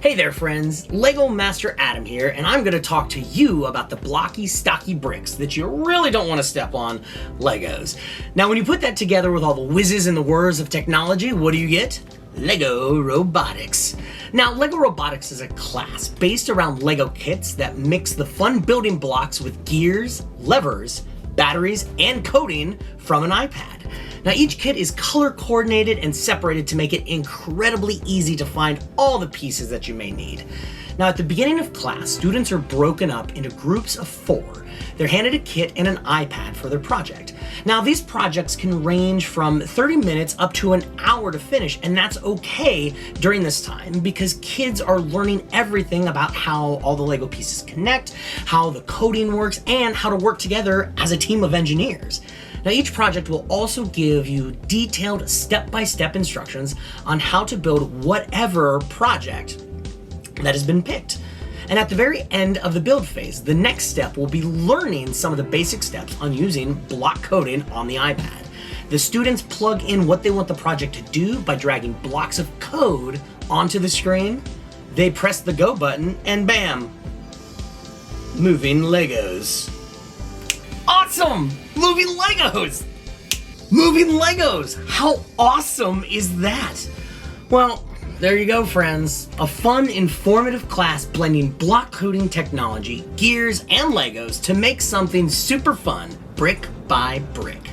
Hey there friends, Lego Master Adam here, and I'm going to talk to you about the blocky, stocky bricks that you really don't want to step on, Legos. Now when you put that together with all the whizzes and the whirs of technology, what do you get? Lego Robotics. Now Lego Robotics is a class based around Lego kits that mix the fun building blocks with gears, levers, batteries, and coding from an iPad. Now each kit is color coordinated and separated to make it incredibly easy to find all the pieces that you may need. Now at the beginning of class, students are broken up into groups of 4. They're handed a kit and an iPad for their project. Now these projects can range from 30 minutes up to an hour to finish, and that's okay during this time because kids are learning everything about how all the Lego pieces connect, how the coding works, and how to work together as a team of engineers. Now each project will also give you detailed step-by-step instructions on how to build whatever project that has been picked. And at the very end of the build phase, the next step will be learning some of the basic steps on using block coding on the iPad. The students plug in what they want the project to do by dragging blocks of code onto the screen. They press the go button and bam, moving Legos. Awesome! Moving Legos! Moving Legos! How awesome is that? Well, there you go, friends. A fun, informative class blending block coding technology, gears, and Legos to make something super fun, brick by brick.